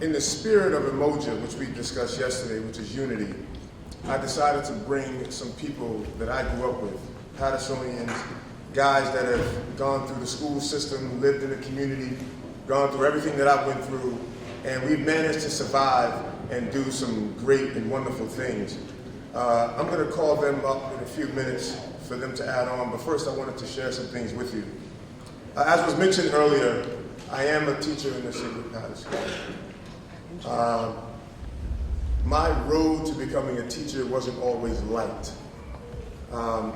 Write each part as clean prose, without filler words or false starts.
In the spirit of Emoja, which we discussed yesterday, which is unity, I decided to bring some people that I grew up with, Patersonians, guys that have gone through the school system, lived in the community, gone through everything that I went through, and we've managed to survive and do some great and wonderful things. I'm going to call them up in a few minutes for them to add on, but first I wanted to share some things with you. As was mentioned earlier, I am a teacher in the city of Paterson. My road to becoming a teacher wasn't always light. I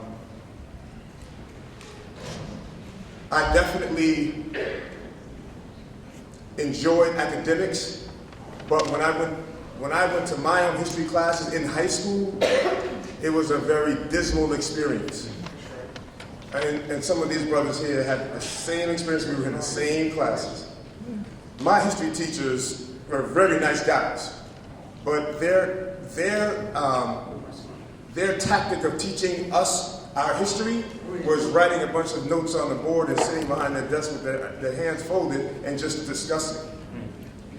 definitely enjoyed academics, but when I went to my own history classes in high school, it was a very dismal experience. And some of these brothers here had the same experience. We were in the same classes. My history teachers were very nice guys, but their tactic of teaching us our history was writing a bunch of notes on the board and sitting behind their desk with their hands folded and just discussing.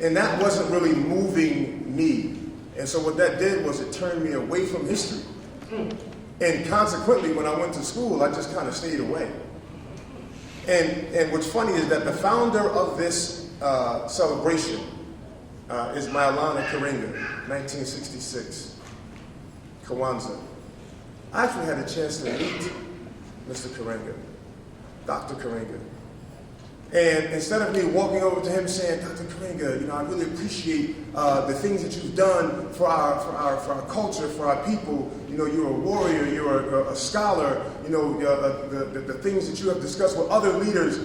And that wasn't really moving me. And so what that did was it turned me away from history. And consequently, when I went to school, I just kind of stayed away. And what's funny is that the founder of this celebration is Maulana Karenga, 1966, Kwanzaa. I actually had a chance to meet Mr. Karenga, Dr. Karenga. And instead of me walking over to him saying, Dr. Karenga, I really appreciate the things that you've done for our culture, for our people. You're a warrior, you're a scholar, the things that you have discussed with other leaders.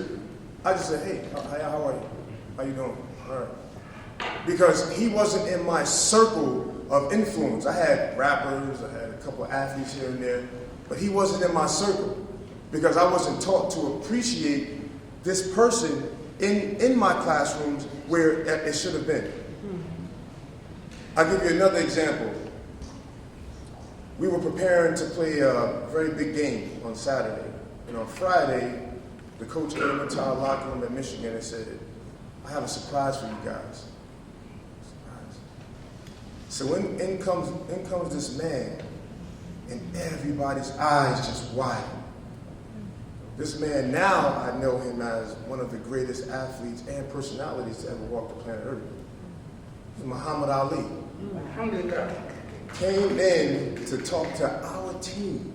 I just said, hey, how are you? How you doing? All right. Because he wasn't in my circle of influence. I had rappers, I had a couple of athletes here and there, but he wasn't in my circle because I wasn't taught to appreciate this person in my classrooms where it should have been. I'll give you another example. We were preparing to play a very big game on Saturday. And on Friday, the coach came into our locker room at Michigan and said, I have a surprise for you guys. Surprise. So in comes this man, and everybody's eyes just widen. This man, now I know him as one of the greatest athletes and personalities to ever walk the planet Earth. He's Muhammad Ali. Came in to talk to our team.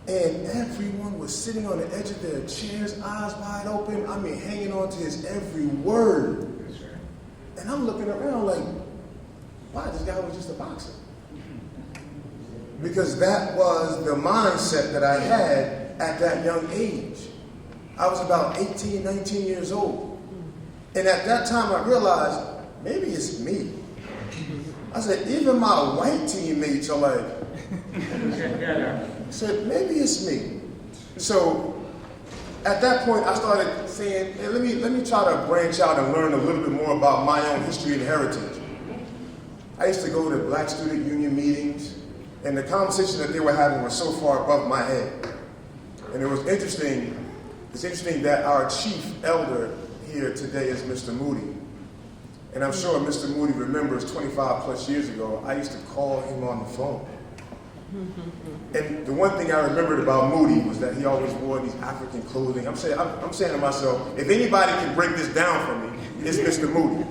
And everyone was sitting on the edge of their chairs, eyes wide open, hanging on to his every word. And I'm looking around like, wow, this guy was just a boxer. Because that was the mindset that I had at that young age. I was about 18, 19 years old. And at that time I realized, maybe it's me. I said, even my white teammates are like, I said, maybe it's me. So at that point I started saying, hey, let me try to branch out and learn a little bit more about my own history and heritage. I used to go to Black Student Union meetings, and the conversation that they were having was so far above my head. And it was interesting. It's interesting that our chief elder here today is Mr. Moody. And I'm sure Mr. Moody remembers 25 plus years ago, I used to call him on the phone. And the one thing I remembered about Moody was that he always wore these African clothing. I'm saying to myself, if anybody can break this down for me, it's Mr. Moody.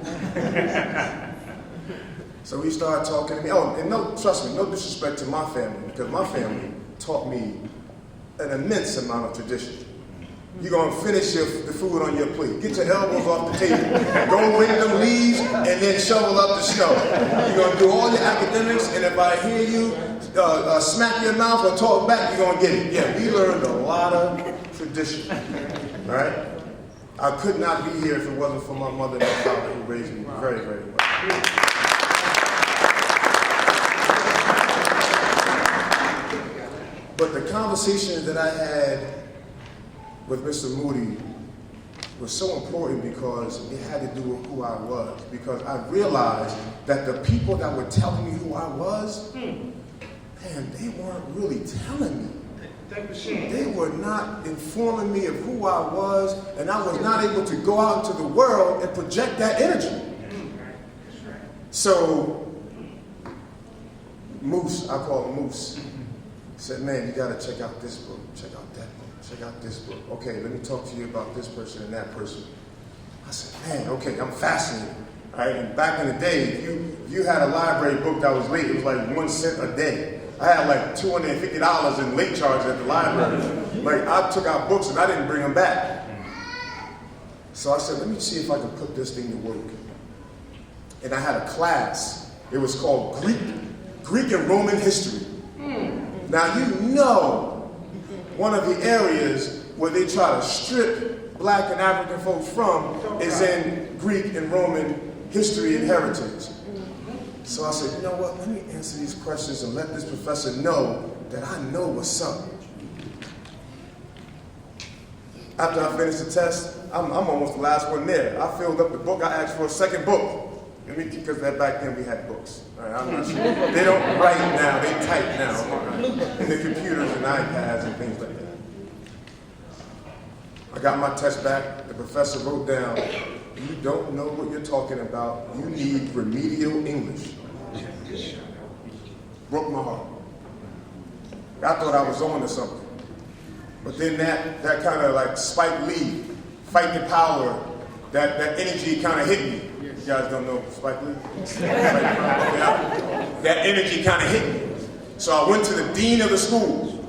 So he started talking to me. Oh, and trust me, no disrespect to my family, because my family taught me an immense amount of tradition. You're going to finish the food on your plate. Get your elbows off the table. Go rake them leaves and then shovel up the snow. You're going to do all your academics, and if I hear you smack your mouth or talk back, you're going to get it. Yeah, we learned a lot of tradition. All right? I could not be here if it wasn't for my mother and my father who raised me very, very well. But the conversation that I had with Mr. Moody was so important because it had to do with who I was. Because I realized that the people that were telling me who I was, man, they weren't really telling me. They were not informing me of who I was, and I was not able to go out into the world and project that energy. So, Moose, I call him Moose, said, man, you gotta check out this book, check out that book, check out this book. Okay, let me talk to you about this person and that person. I said, man, okay, I'm fascinated. All right, and back in the day, if you had a library book that was late, it was like 1 cent a day. I had like $250 in late charges at the library. Like, I took out books and I didn't bring them back. So I said, let me see if I can put this thing to work. And I had a class. It was called Greek and Roman history. Now, you know, one of the areas where they try to strip black and African folks from is in Greek and Roman history and heritage. So I said, you know what, let me answer these questions and let this professor know that I know what's up. After I finished the test, I'm almost the last one there. I filled up the book. I asked for a second book. Because back then we had books. Right, I'm not sure. They don't write now, they type now. Right? In the computers and iPads and things like that. I got my test back. The professor wrote down, you don't know what you're talking about. You need remedial English. Broke my heart. I thought I was on to something. But then that kind of like Spike Lee, fight the power, that energy kind of hit me. You guys don't know Spike Lee? That energy kind of hit me. So I went to the dean of the school.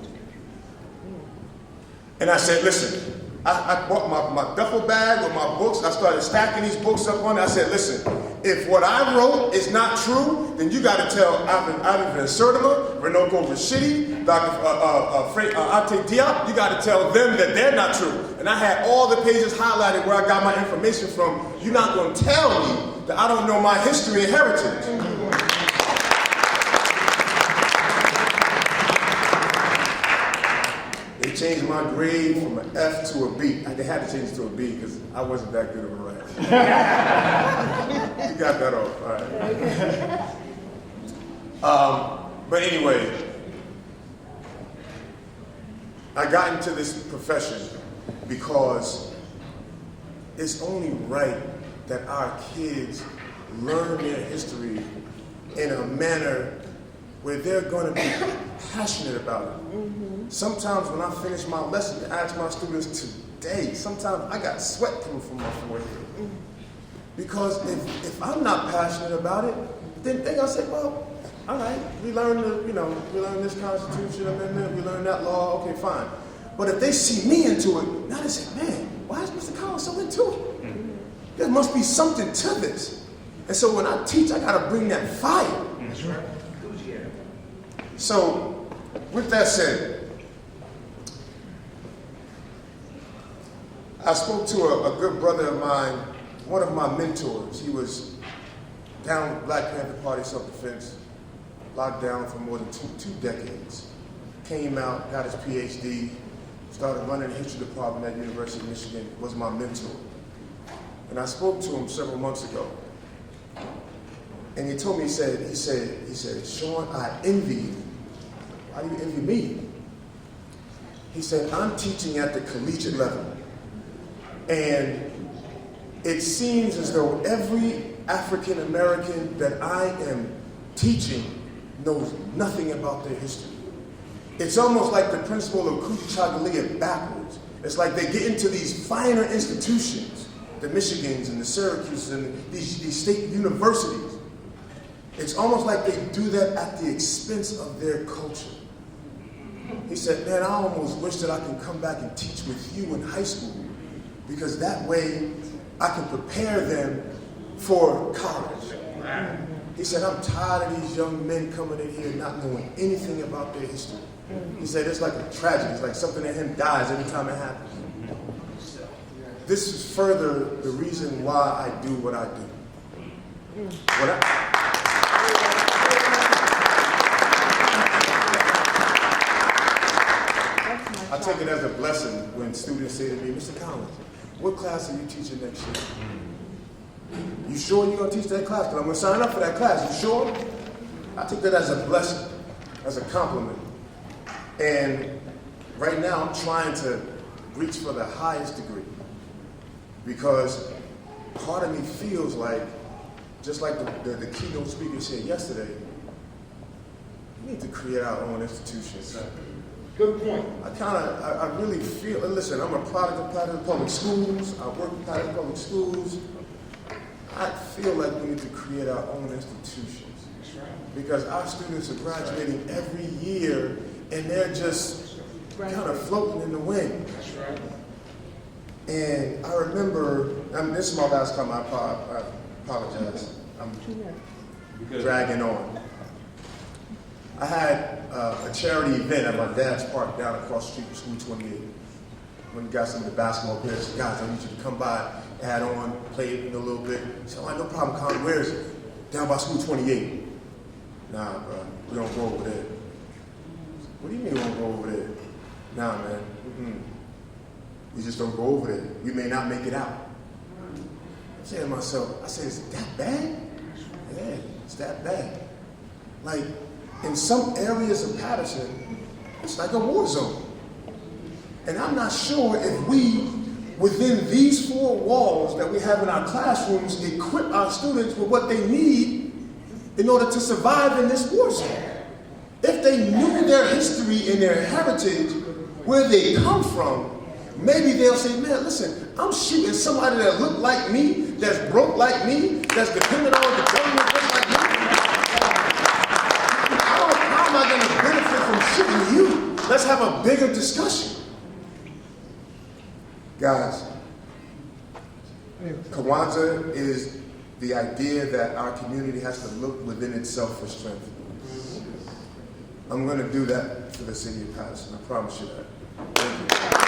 And I said, listen, I bought my duffel bag with my books. I started stacking these books up on it. I said, listen, if what I wrote is not true, then you got to tell Ivan Sertima, Renoko Rashidi, Dr. Ate Diop, you got to tell them that they're not true. And I had all the pages highlighted where I got my information from. You're not going to tell me that I don't know my history and heritage. They changed my grade from an F to a B. They had to change it to a B because I wasn't that good of a writer. You got that off, all right. But anyway, I got into this profession because it's only right that our kids learn their history in a manner where they're going to be passionate about it. Mm-hmm. Sometimes when I finish my lesson, I ask my students today, sometimes I got sweat coming from my forehead. Mm-hmm. Because if I'm not passionate about it, then they're going to say, well, all right, we learned this Constitution Amendment, we learned that law, okay, fine. But if they see me into it, now they say, man, why is Mr. Collins so into it? Mm-hmm. There must be something to this. And so when I teach, I got to bring that fire. That's right. So, with that said, I spoke to a good brother of mine, one of my mentors. He was down with Black Panther Party self-defense, locked down for more than two decades. Came out, got his PhD, started running the history department at the University of Michigan, was my mentor. And I spoke to him several months ago. And he told me, he said, Shawn, I envy you. Why do you envy me? He said, I'm teaching at the collegiate level. And it seems as though every African American that I am teaching knows nothing about their history. It's almost like the principle of Kuchagalia backwards. It's like they get into these finer institutions, the Michigans and the Syracuses and these state universities. It's almost like they do that at the expense of their culture. He said, man, I almost wish that I can come back and teach with you in high school because that way I can prepare them for college. He said, I'm tired of these young men coming in here not knowing anything about their history. He said, it's like a tragedy. It's like something in him dies every time it happens. This is further the reason why I do what I do. I take it as a blessing when students say to me, Mr. Collins, what class are you teaching next year? You sure you're going to teach that class? Because I'm going to sign up for that class. You sure? I take that as a blessing, as a compliment. And right now I'm trying to reach for the highest degree because part of me feels like just like the keynote speaker said yesterday, we need to create our own institutions. Good point. I really feel, and listen, I'm a product of Paterson Public Schools. I work with Paterson Public Schools. I feel like we need to create our own institutions. That's right. Because our students are graduating every year, and they're just kind of floating in the wind. That's right. And I remember, this is my last comment, I apologize. I'm dragging on. I had a charity event at my dad's park down across the street from School 28. When we got some of the basketball players, said, guys, I need you to come by, add on, play it a little bit. He said, all right, no problem, Colin, where is it? Down by School 28. Nah, bro, we don't go over there. What do you mean we don't go over there? Nah, man, we just don't go over there. We may not make it out. I said to myself, is it that bad? Yeah, it's that bad. Like, in some areas of Paterson, it's like a war zone. And I'm not sure if we, within these 4 walls that we have in our classrooms, equip our students with what they need in order to survive in this war zone. If they knew their history and their heritage, where they come from, maybe they'll say, man, listen, I'm shooting somebody that look like me, that's broke like me, that's dependent on the government just like me. How am I going to benefit from shooting you? Let's have a bigger discussion. Guys, Kwanzaa is the idea that our community has to look within itself for strength. I'm going to do that for the city of Paterson. I promise you that. Thank you.